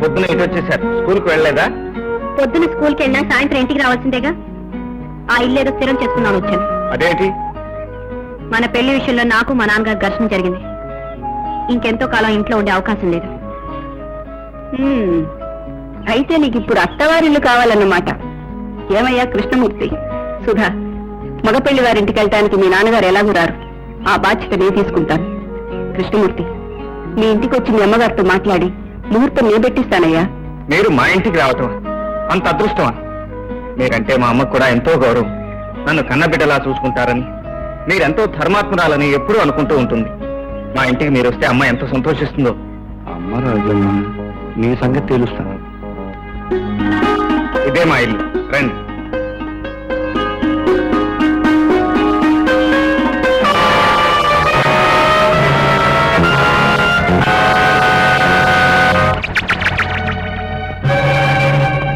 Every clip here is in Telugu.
పొద్దున ఇటు వచ్చేసారు. స్కూల్కి వెళ్ళలేదా? పొద్దున స్కూల్కి వెళ్ళినా సాయంత్రం ఇంటికి రావాల్సిందేగా. ఆ ఇల్లు ఏదో స్థిరం చేసుకున్నాను వచ్చాను. అదేంటి? మన పెళ్లి విషయంలో నాకు మా నాన్నగారు ఘర్షణ జరిగింది. ఇంకెంతో కాలం ఇంట్లో ఉండే అవకాశం లేదు. అయితే నీకు ఇప్పుడు అత్తవారిల్లు కావాలన్నమాట. ఏమయ్యా కృష్ణమూర్తి, సుధా, మగపెళ్లి వారింటికి వెళ్ళటానికి మీ నాన్నగారు ఎలాగూ రారు. ఆ బాధ్యత నేను తీసుకుంటాను. కృష్ణమూర్తి, మీ ఇంటికి వచ్చి మీ అమ్మగారితో మాట్లాడి ముహూర్తం నేను పెట్టిస్తానయ్యా. మీరు మా ఇంటికి రావటం అంత అదృష్టమా? మీరంటే మా అమ్మకు కూడా ఎంతో గౌరవం. నన్ను కన్నబిడ్డలా చూసుకుంటారని, మీరెంతో ధర్మాత్మురాలని ఎప్పుడూ అనుకుంటూ ఉంటుంది. మా ఇంటికి మీరు వస్తే అమ్మ ఎంత సంతోషిస్తుందో. అమ్మ రాజమ్మ, నీ సంగతి తెలుస్తాను. ఇదే మా ఇల్లు, రండి.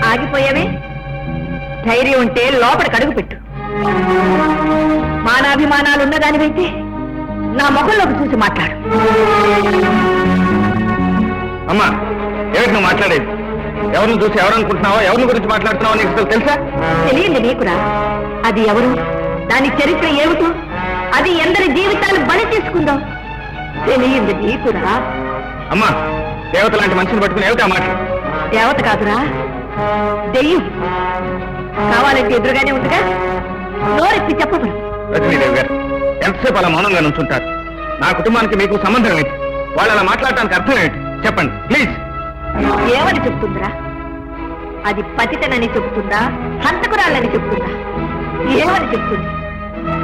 ఆగిపోయావే? ధైర్యం ఉంటే లోపలికి అడుగు పెట్టు. మానాభిమానాలున్న దానివైతే నా ముఖంలోకి చూసి మాట్లాడు. అమ్మా, ఎవరికి నువ్వు మాట్లాడేది? ఎవరిని చూసి ఎవరనుకుంటున్నావో, ఎవరిని గురించి మాట్లాడుతున్నావో నీకు అసలు తెలుసా? తెలియంది నీకురా. అది ఎవరు, దాని చరిత్ర ఏమిటో, అది ఎందరి జీవితాలు బలి తీసుకుందాం తెలియంది నీకురా. అమ్మా, దేవత లాంటి మనిషిని పట్టుకుని ఏమిటా మాట? దేవత కాదురా, దెయ్యం. కావాలంటే ఎదురుగానే ఉందిగా, నోరెత్తి చెప్పదు. రజనీదేవి గారు, ఎంతసేపు అలా మౌనంగా నుంచుంటారు? నా కుటుంబానికి మీకు సంబంధం ఏంటి? వాళ్ళు అలా మాట్లాడటానికి అర్థం ఏంటి? చెప్పండి ప్లీజ్. ఏమని చెప్తుందిరా? అది పతితనని చెప్తుందా, హంతకురాలని చెప్తుందా? ఏమని చెప్తుంది?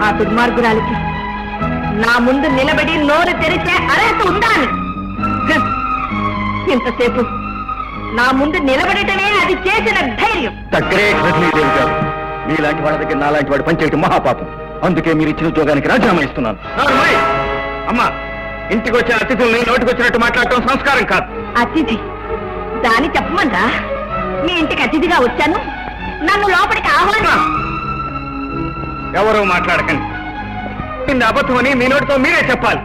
ఆ దుర్మార్గురాలికి నా ముందు నిలబడి నోరు తెరిచే అర్హత ఉందా అని. ఇంతసేపు నా ముందు నిలబడటమే అది చేసిన ధైర్యం. దగ్గరే రజనీదేవి గారు, మీలాంటి వాళ్ళ దగ్గర నాలాంటి వాడు పనిచేయటం మహాపాపం. అందుకే మీరు ఇచ్చిన ఉద్యోగానికి రాజీనామా ఇస్తున్నాను. అమ్మా, ఇంటికి వచ్చిన అతిథుల్ని నోటికి వచ్చినట్టు మాట్లాడటం సంస్కారం కాదు. అతిథి దాని చెప్పమంటా? మీ ఇంటికి అతిథిగా వచ్చాను, నన్ను లోపలికి ఆహ్వానం. ఎవరూ మాట్లాడకండి. ఇది అబద్ధమని మీ నోటితో మీరే చెప్పాలి.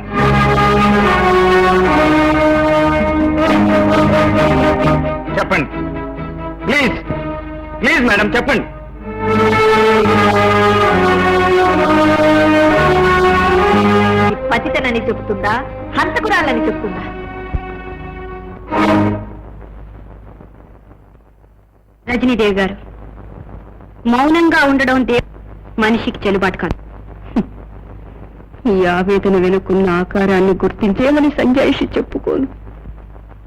చెప్పండి ప్లీజ్. ప్లీజ్ మేడం, చెప్పండి. పతితనని చెబుతుందా, హంతకురాలని చెప్తుందా? రజనీదేవి గారు, మౌనంగా ఉండడం మనిషికి చెల్లుబాటు కాదు. ఈ ఆవేదన వెనుకున్న ఆకారాన్ని గుర్తించేమని సంజాయిషి చెప్పుకోను.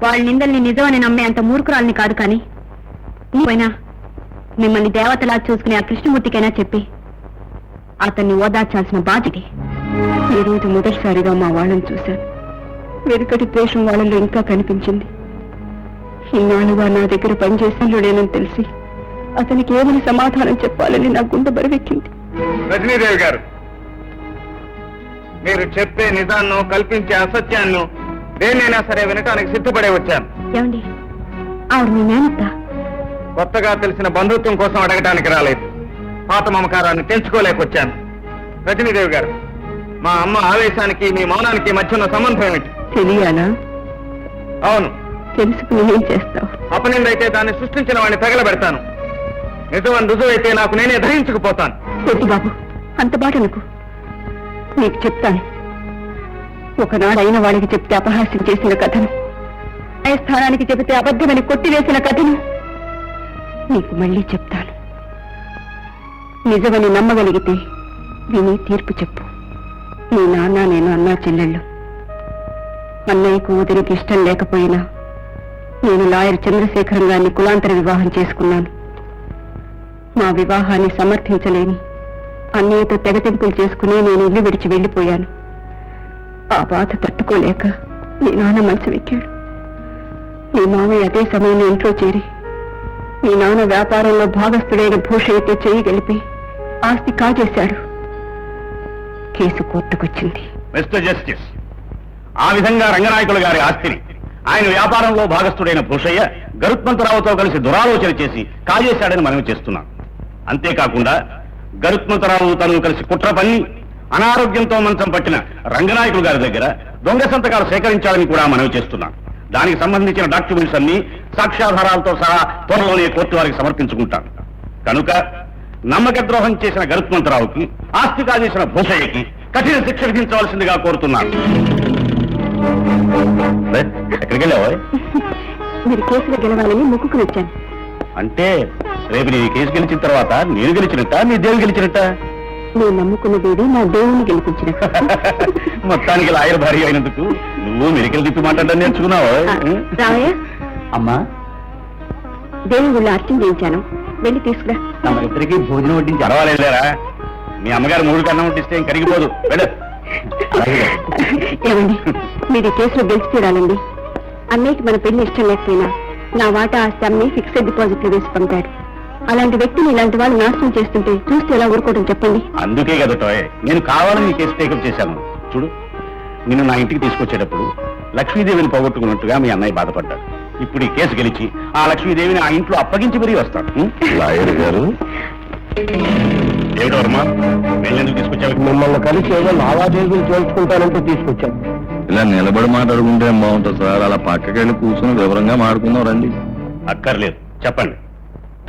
వాళ్ళ నిందల్ని నిజమని నమ్మే అంత మూర్ఖురాల్ని కాదు. కానీ పోయినా మిమ్మల్ని దేవతలా చూసుకునే ఆ కృష్ణమూర్తికైనా చెప్పి అతన్ని ఓదార్చాల్సిన బాధ్యత. ఈ రోజు మొదటిసారిగా మా వాళ్ళని చూశాను. వెనుకటి ద్వేషం వాళ్ళలో ఇంకా కనిపించింది. ఇన్నాళ్ళుగా నా దగ్గర పనిచేసినలేనని తెలిసి అతనికి ఏమని సమాధానం చెప్పాలని నా గుండె బరువెక్కింది. రజనీదేవి గారు, మీరు చెప్పే నిజాన్ని, కల్పించే అసత్యాన్ని దేన్నైనా సరే వినటానికి సిద్ధపడే వచ్చాను. ఏమండి, ఆవిడ మీ మేనత్త? కొత్తగా తెలిసిన బంధుత్వం కోసం అడగటానికి రాలేదు. పాత మమకారాన్ని తెంచుకోలేకొచ్చాను. రజనీదేవి గారు, మా అమ్మ ఆవేశానికి మీ మౌనానికి మధ్య ఉన్న సంబంధం ఏమిటి? తెలియాలా? అవును. తెలుసుకుని ఏం చేస్తావు? అపనిందైతే దాన్ని సృష్టించిన వాడిని తగలబెడతాను. నిజమని రుజువైతే నాకు నేనే ధరించుకుపోతాను. కొద్ది బాబు, అంత బాట అనుకు. నీకు చెప్తాను. ఒకనాడు అయిన వాళ్ళకి చెప్తే అపహాస్యం చేసిన కథను, న్యాయస్థానానికి చెబితే అబద్ధమని కొట్టివేసిన కథను నీకు మళ్ళీ చెప్తాను. నిజమని నమ్మగలిగితే విని తీర్పు చెప్పు. నీ నాన్న, నేను అన్నా చెల్లెళ్ళు. అన్నయ్యకు వదిలికి ఇష్టం లేకపోయినా నేను లాయర్ చంద్రశేఖరం గారిని కులాంతర వివాహం చేసుకున్నాను. మా వివాహాన్ని సమర్థించలేని అన్నయ్యతో తెగతింపులు చేసుకుని నేను ఇల్లు విడిచి వెళ్లిపోయాను. ఆ బాధ తట్టుకోలేక నీ నాన్న మంచం ఎక్కాడు. నీ మామయ్య అదే సమయంలో ఇంట్లో చేరి మీ నాన్న వ్యాపారంలో భాగస్థుడైన భూషయ్యతో చేయి గెలిపి ఆస్తి కాజేశాడు. కేసు కోర్టుకొచ్చింది. మిస్టర్ జస్టిస్, ఆ విధంగా రంగనాయకులు గారి ఆస్తిని ఆయన వ్యాపారంలో భాగస్థుడైన భూషయ్య గరుత్మంతరావుతో కలిసి దురాలోచన చేసి కాజేశాడని మనవి చేస్తున్నాం. అంతేకాకుండా గరుత్మంతరావు తను కలిసి కుట్ర పన్ని అనారోగ్యంతో మంచం పట్టిన రంగనాయకులు గారి దగ్గర దొంగ సంతకాలు సేకరించాలని కూడా మనవి చేస్తున్నాం. దానికి సంబంధించిన డాక్యుమెంట్స్ అన్ని సాక్ష్యాధారాలతో సహా త్వరలోనే కోర్టు వారికి సమర్పించుకుంటాను. కనుక నమ్మక ద్రోహం చేసిన గరుత్మంతరావుకి, ఆస్తి కాజేసిన భూషయ్యకి కఠిన శిక్ష విధించవలసిందిగా కోరుతున్నాను. ఎక్కడికి వెళ్ళావా? మీరు కేసులో గెలవాలని మొక్కుకుని వచ్చాను. అంటే రేపు నీ కేసు గెలిచిన తర్వాత నేను గెలిచినట్ట, నీ దేవుడు గెలిచినట్ట? నేను నమ్ముకున్న దేవి నా దేవుణ్ణి గెలిపించిన. మొత్తానికి లాయర్ భార్య అయినందుకు నువ్వు మెరికలు తిప్పి మాట్లాడడం నేర్చుకున్నావు. రామయ్య, అమ్మా, దేవుని గుళ్ళు అర్చన చేయించాను, వెళ్ళి తీసుకురా. తమరిద్దరికి భోజనం వడ్డించి పర్వాలేదులేరా, మీ అమ్మగారు 3 కన్నం వడ్డిస్తే ఏం కరిగిపోదు. వెళ్ళు. ఏమండి, మీరు ఈ కేసులో గెలిచి తీరాలండి. అన్నయ్యకి మన పెళ్లి ఇష్టం లేకపోయినా నా వాటా ఆస్తి అమ్మి ఫిక్స్డ్ డిపాజిట్ లో వేసి పంపాడు. అలాంటి వ్యక్తిని ఇలాంటి వాళ్ళు నాశనం చేస్తుంటే చూస్తే ఎలా ఊరుకోవడం చెప్పండి. అందుకే కదా టోయ్ నేను కావాలని నీ కేసు టేకప్ చేశాను. చూడు, నిన్ను నా ఇంటికి తీసుకొచ్చేటప్పుడు లక్ష్మీదేవిని పోగొట్టుకున్నట్టుగా మీ అన్నయ్య బాధపడ్డాడు. ఇప్పుడు ఈ కేసు గెలిచి ఆ లక్ష్మీదేవిని ఆ ఇంట్లో అప్పగించి మరీ వస్తాడు. లాయర్ గారు, ఏమిటో వర్మ, వెళ్ళేందుకు తీసుకొచ్చావు? మిమ్మల్ని కలిసి ఏదో లావాదేవీలు చేసుకుంటానంటే తీసుకొచ్చాను. ఇలా నిలబడి మాట్లాడుకుంటే ఏం బాగుంటుంది సార్? అలా పక్కకి వెళ్ళి కూర్చొని వివరంగా మాట్లాడుకుందాం రండి. అక్కర్లేదు, చెప్పండి.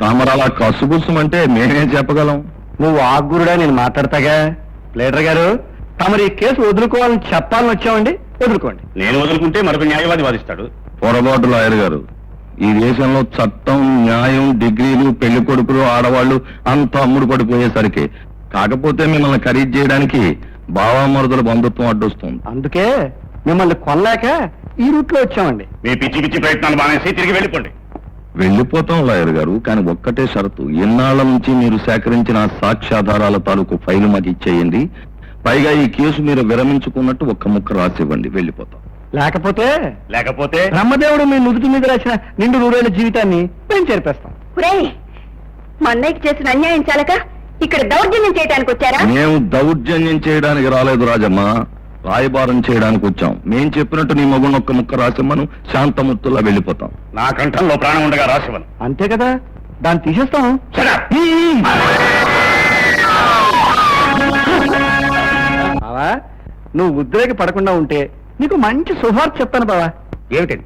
తామరు అలా కసుగుసమంటే మేమేం చెప్పగలం? నువ్వు ఆగురుడా, నేను మాట్లాడతాగా. లీడర్ గారు, తమరు ఈ కేసు వదులుకోవాలని చెప్పాలని వచ్చామండి. వదులుకోండి. నేను వదులుకుంటే మరొక న్యాయవాది వాదిస్తాడు. పొరపాటు లాయర్ గారు, ఈ దేశంలో చట్టం, న్యాయం, డిగ్రీలు, పెళ్లి కొడుకులు, ఆడవాళ్లు అంతా అమ్ముడు పడిపోయేసరికి కాకపోతే మిమ్మల్ని ఖరీదు చేయడానికి బావామరుదుల బంధుత్వం అడ్డొస్తుంది. అందుకే మిమ్మల్ని కొల్లాక ఈ రూట్లో వచ్చామండి. మీ పిచ్చి పిచ్చి ప్రయత్నాలు మానేసి తిరిగి వెళ్ళిపోండి. వెళ్ళిపోతాం లాయర్ గారు, కానీ ఒక్కటే షరతు. ఇన్నాళ్ల నుంచి మీరు సేకరించిన సాక్ష్యాధారాల తాలూకు ఫైలు మాకు ఇచ్చేయండి. పైగా ఈ కేసు మీరు విరమించుకున్నట్టు ఒక్క ముక్క రాసివ్వండి, వెళ్ళిపోతాం. లేకపోతే బ్రహ్మదేవుడు మీ నుదుటి మీద రాసిన నిండు 100 ఏళ్ల జీవితాన్ని మేము చేర్పేస్తాం. మా అన్నయ్యకి చేసిన అన్యాయం చాలక ఇక్కడ దౌర్జన్యం చేయడానికి వచ్చారా? మేము దౌర్జన్యం చేయడానికి రాలేదు రాజమ్మ, రాయబారం చేయడానికి వచ్చాం. మేం చెప్పినట్టు నీ మగుని ఒక్క ముక్క రాసిమ్మను, శాంతమూర్తుల్లా వెళ్ళిపోతాం. నా కంఠంలో ప్రాణం ఉండగా రాసివ్వను. అంతే కదా, దాన్ని తీసేస్తాం. బావా, నువ్వు ఉద్రేక పడకుండా ఉంటే నీకు మంచి శుభార్త చెప్తాను బావా. ఏమిటండి?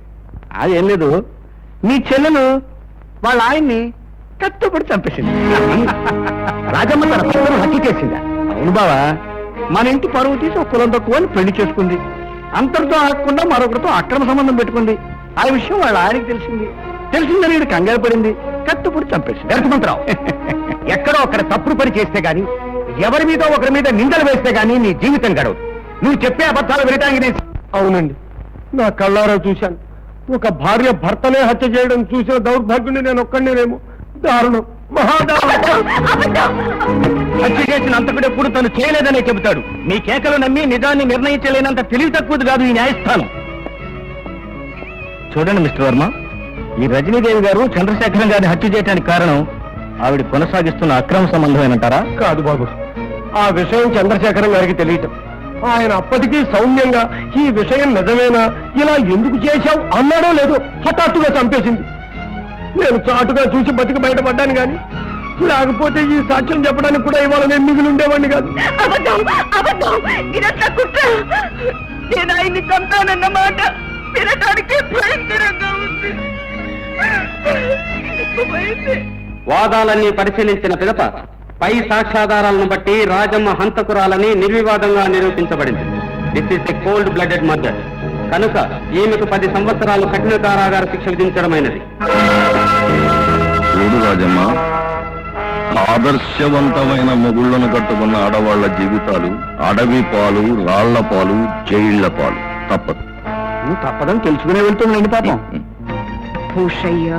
అదేం లేదు, నీ చెల్లెలు వాళ్ళ ఆయన్ని కట్టుబడి చంపేసింది. రాజమ్మ తన భర్తను హత్య చేసిందా? అవును బావా, మన ఇంటి పరువు తీసి ఒక కులం తక్కువ పెళ్లి చేసుకుంది. అంతటితో ఆగకుండా మరొకరితో అక్రమ సంబంధం పెట్టుకుంది. ఆ విషయం వాళ్ళ ఆయనకి తెలిసిందని వీడు కంగారు పడింది, కట్టుబడి చంపేసింది. గరుత్మంతరావు, ఎక్కడో అక్కడ తప్పుడు పని చేస్తే గాని, ఎవరి మీద ఒకరి మీద నిందలు వేస్తే గాని నీ జీవితం గడవదు. నువ్వు చెప్పే అబద్ధాలు వినటానికి అవునండి, నా కళ్ళారా చూశాను. ఒక భార్య భర్తనే హత్య చేయడం చూసిన దౌర్భాగ్యుని నేను ఒక్కడినేమో. దారుణం, మహాదారుణం. హత్య చేసిన అంతకుడు ఎప్పుడు తను చేయలేదనే చెబుతాడు. మీ కేకలు నమ్మి నిజాన్ని నిర్ణయించలేనంత తెలివి తక్కువది కాదు ఈ న్యాయస్థానం. చూడండి మిస్టర్ వర్మ, ఈ రజనీదేవి గారు చంద్రశేఖరం గారిని హత్య చేయడానికి కారణం ఆవిడ కొనసాగిస్తున్న అక్రమ సంబంధమేనంటారా? కాదు బాబు, ఆ విషయం చంద్రశేఖరం గారికి తెలియటం. ఆయన అప్పటికీ సౌమ్యంగా ఈ విషయం నిజమేనా, ఇలా ఎందుకు చేశావు అన్నాడో లేదో హఠాత్తుగా చంపేసింది. నేను చాటుగా చూసి బతికి బయటపడ్డాను గాని, లేకపోతే ఈ సాక్ష్యం చెప్పడానికి కూడా ఇవాళ నేను మిగిలి ఉండేవాడిని కాదు. నేను ఆయన్ని చంపానన్నమాట వినటానికి భయంకరంగా ఉంది. వాదాలన్నీ పరిశీలించిన పిదప పై సాక్ష్యాధారాలను బట్టి రాజమ్మ హంతకురాలని నిర్వివాదంగా నిరూపించబడింది. This is a cold blooded murder. కనుక ఈమెకు 10 సంవత్సరాలు కఠిన కారాగార శిక్ష విధించడమైనది. చూడు రాజమ్మ, ఆదర్శవంతమైన మొగుళ్లను కట్టుకున్న ఆడవాళ్ల జీవితాలు అడవి పాలు, రాళ్ల పాలు, జైళ్ల పాలు. తప్పదు. నువ్వు తప్పదని తెలుసుకునే వెళ్తుందండి పాపం. భూషయ్య,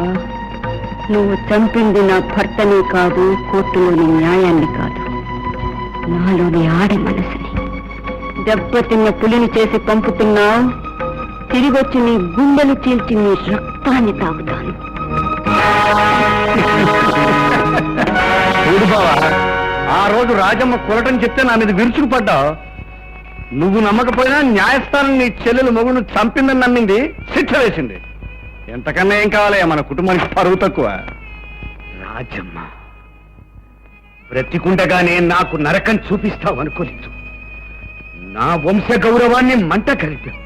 నువ్వు చంపింది నా భర్తని కాదు, కోర్టులోని న్యాయాన్ని కాదు, నాలోని ఆడి మనసుని. దెబ్బతిన్న పులిని చేసి పంపుతున్నావు, తిరిగొచ్చి నీ గుండెలు చీల్చి నీ రక్తాన్ని తాగుతాను. చూడు బావా, ఆ రోజు రాజమ్మ కొలటని చెప్తే నా మీద విరుచుకుపడ్డావు. నువ్వు నమ్మకపోయినా న్యాయస్థానం నీ చెల్లెలు మొగుడు చంపిందని నమ్మింది, శిక్ష వేసింది. ఎంతకన్నా ఏం కావాలి మన కుటుంబానికి పరువు తక్కువ. రాజమ్మ, బ్రతికుండగానే నాకు నరకం చూపిస్తావు అనుకోలేదు. నా వంశ గౌరవాన్ని మంట కలిపావు.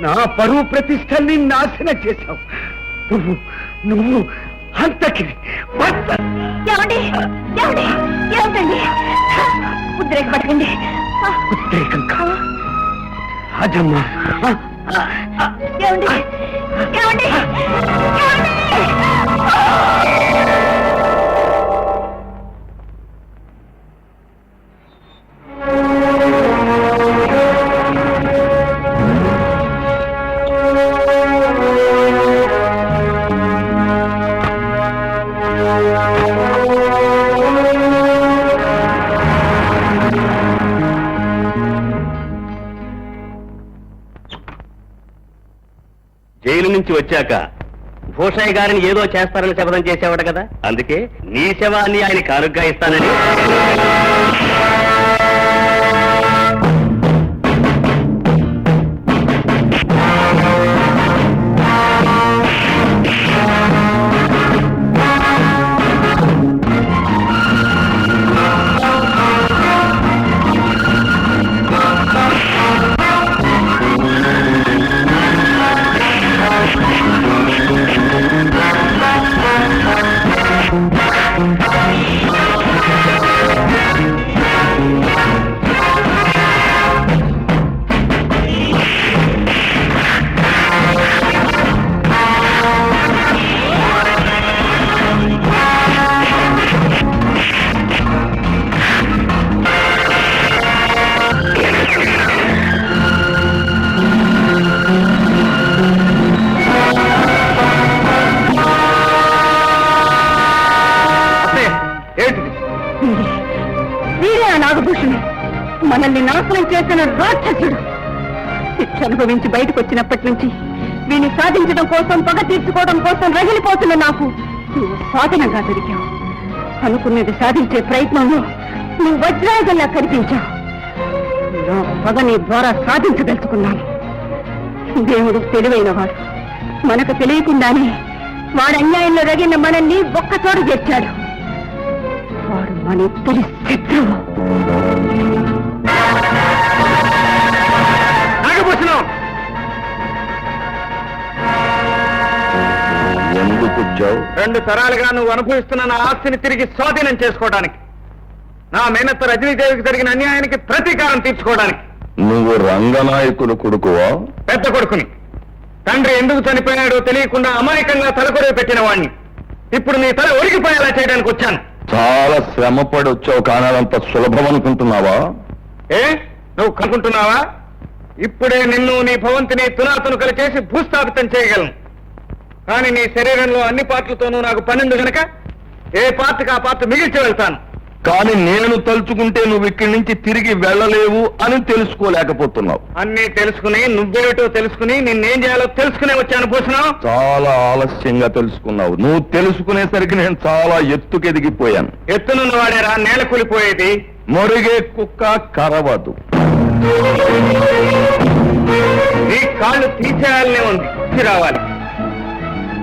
నా పరువు ప్రతిష్టల్ని నాశనం చేశావు. నువ్వు నువ్వు అంతకిరి ఏమండి ఏమండి ఏమిటండి ఉద్రేకపడకండి. ఉద్రేకం కాదు రాజమ్మ. ఏమండి ఏమండి జైలు నుంచి వచ్చాక భూషయ్య గారిని ఏదో చేస్తారని శపథం చేసేవాడు కదా, అందుకే నీ శవాన్ని ఆయన కానుగ్గా ఇస్తానని. వీరే ఆ నాగభూషణి, మనల్ని నాశనం చేసిన రాక్షసుడు. శిక్ష అనుభవించి బయటకు వచ్చినప్పటి నుంచి వీని సాధించడం కోసం, పగ తీర్చుకోవడం కోసం రగిలిపోతున్న నాకు నువ్వు సాధనంగా దొరికావు. అనుకున్నది సాధించే ప్రయత్నంలో నువ్వు వజ్రాయుధంలా కనిపించావు. నా పగ నీ ద్వారా సాధించదలుచుకున్నాను. దేవుడు తెలివైన వాడు. మనకు తెలియకుండానే వాడు అన్యాయంలో రగిన మనల్ని ఒక్కచోట చేర్చాడు. వాడు మన ఇద్దరి శత్రువు. నాగభూషణం, ఎందుకు వచ్చావు? 2 తరాలుగా నువ్వు అనుభవిస్తున్న నా ఆస్తిని తిరిగి స్వాధీనం చేసుకోవడానికి, నా మేనత్త రజనీదేవికి జరిగిన అన్యాయానికి ప్రతీకారం తీర్చుకోవడానికి. నువ్వు రంగనాయకులు కొడుకువా? పెద్ద కొడుకుని. తండ్రి ఎందుకు చనిపోయాడో తెలియకుండా అమాయకంగా తలకొరివి పెట్టిన వాణ్ణి. ఇప్పుడు నీ తల ఒరిగిపోయేలా చేయడానికి వచ్చాను. చాలా శ్రమపడి వచ్చావు, కానీ అదంత సులభం అనుకుంటున్నావా? ఏ నువ్వు కనుకుంటున్నావా? ఇప్పుడే నిన్ను, నీ భవంతిని తునాతునుకలు చేసి భూస్థాపితం చేయగలను. కానీ నీ శరీరంలో అన్ని పార్ట్లతోనూ నాకు పనింది గనక ఏ పార్ట్కి ఆ పార్ట్ మిగిల్చి వెళ్తాను. కానీ నేను తలుచుకుంటే నువ్వు ఇక్కడి నుంచి తిరిగి వెళ్ళలేవు అని తెలుసుకోలేకపోతున్నావు. అన్నీ తెలుసుకుని, నువ్వేమిటో తెలుసుకుని, నిన్నేం చేయాలో తెలుసుకునే వచ్చాను భూషణం. చాలా ఆలస్యంగా తెలుసుకున్నావు. నువ్వు తెలుసుకునేసరికి నేను చాలా ఎత్తుకెదిగిపోయాను. ఎత్తునున్న వాడేరా నేల కూలిపోయేది. మొరిగే కుక్క కరవదు. నీ కాళ్ళు తీసేయాలనే ఉంది, రావాలి.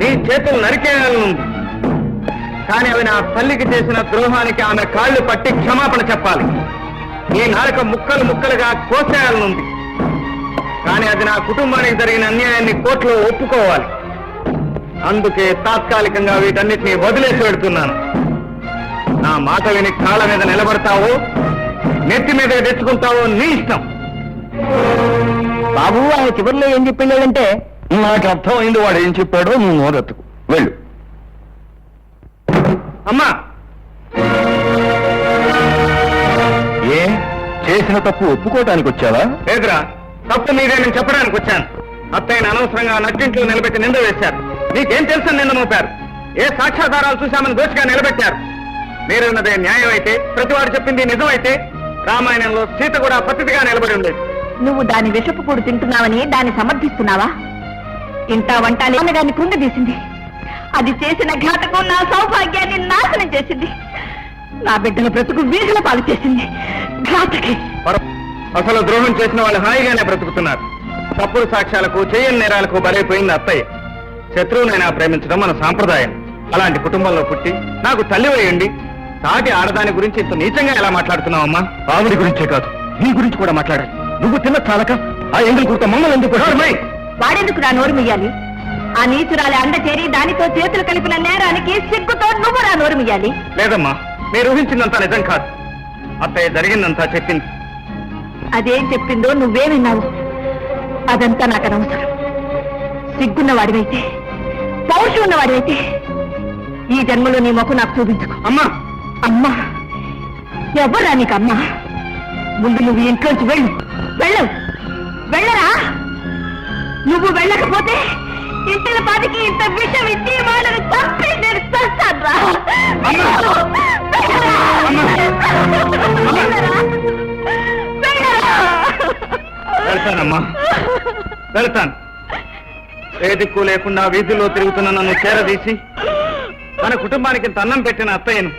నీ చేతులు నరికేయాలని ఉంది. కానీ అవి నా తల్లికి చేసిన ద్రోహానికి ఆమె కాళ్ళు పట్టి క్షమాపణ చెప్పాలి. నీ నాలుక ముక్కలు ముక్కలుగా కోసేయాలనుంది. కానీ అది నా కుటుంబానికి జరిగిన అన్యాయాన్ని కోర్టులో ఒప్పుకోవాలి. అందుకే తాత్కాలికంగా వీటన్నిటినీ వదిలేసి పెడుతున్నాను. నా మాట విని కాళ్ళ మీద నిలబడతావో, నెత్తి మీద తెచ్చుకుంటావో నీ ఇష్టం. బాబు ఆయన చివరిలో ఏం చెప్పిందంటే, నాకు అర్థమైంది వాడు ఏం చెప్పాడో. నువ్వు నోరెత్తుకు వెళ్ళు. అమ్మా, ఏ చేసిన తప్పు ఒప్పుకోవటానికి వచ్చావా? లేదురా, తప్పు మీదే నేను చెప్పడానికి వచ్చాను. అత్తయ్యని అనవసరంగా నట్టింట్లో నిలబెట్టి నింద వేశారు. నీకేం తెలుసని నింద మోపారు. ఏ సాక్ష్యాధారాలు చూశామని దోషిగా నిలబెట్టారు. మీరున్నదే న్యాయం అయితే, ప్రతివాడు చెప్పింది నిజమైతే, రామాయణంలో సీత కూడా పద్ధతిగా నిలబడి ఉండేది. నువ్వు దాని విషపు కూడు తింటున్నావని దాన్ని సమర్థిస్తున్నావా? ఇంటా వంట దాన్ని కృంగదీసింది. అది చేసిన ఘాతకం నా సౌభాగ్యాన్ని నాశనం చేసింది. నా బిడ్డల బ్రతుకు వీధుల పాలు చేసింది. ఘాతకి అసలు ద్రోహం చేసిన వాళ్ళు హాయిగానే బ్రతుకుతున్నారు. తప్పుడు సాక్ష్యాలకు, చేయని నేరాలకు బలైపోయింది అత్తయ్య. శత్రువునైనా ప్రేమించడం మన సాంప్రదాయం. అలాంటి కుటుంబంలో పుట్టి నాకు తల్లి వేయండి, సాటి ఆడదాని గురించి ఇంత నీచంగా ఎలా మాట్లాడుతున్నావమ్మా? ఆవిడ గురించే కాదు, నీ గురించి కూడా మాట్లాడాలి. నువ్వు తిన్న చాలక ఆ ఎంగిల్ కుర్త మమ్మల్ని ఎందుకు? వాడెందుకు నా నోరు మియ్యాలి? ఆ నీచురాలి అండ చేరి దానితో చేతులు కలిపిన నేరానికి సిగ్గుతో నువ్వు నా నోరు మియ్యాలి. లేదమ్మా, మీరు ఊహించిందంతా నిజం కాదు. అత్తయ్య జరిగిందంతా చెప్పింది. అదేం చెప్పిందో నువ్వే విన్నావు. అదంతా నాకు అనవసరం. సిగ్గున్న వాడివైతే, పౌరుషం ఉన్నవాడివైతే ఈ జన్మలో నీ మొక్కు నాకు చూపించుకో. అమ్మా, అమ్మా ఎవరా నీకు అమ్మా? ముందు నువ్వు ఇంట్లోంచి వెళ్ళరా. నువ్వు వెళ్ళకపోతే ఇంటిన పాటికి ఇంత విషం ఇచ్చి వాళ్ళని చంపి నేను చస్తానురా. వెళ్తానమ్మా, వెళ్తాను. ఏ దిక్కు లేకుండా వీధుల్లో తిరుగుతున్న నన్ను చేరదీసి మన కుటుంబానికి ఇంత అన్నం పెట్టిన అత్తయ్యను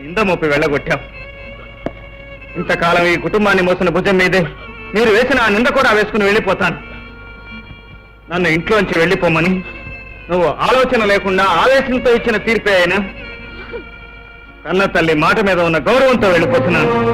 నింద మోపి వెళ్ళగొట్టావు. ఇంతకాలం ఈ కుటుంబాన్ని మోసిన భుజం మీదే మీరు వేసిన ఆ నింద కూడా వేసుకుని వెళ్ళిపోతాను. నన్ను ఇంట్లోంచి వెళ్ళిపోమని నువ్వు ఆలోచన లేకుండా ఆవేశంతో ఇచ్చిన తీర్పే అయినా కన్న తల్లి మాట మీద ఉన్న గౌరవంతో వెళ్ళిపోతున్నాను.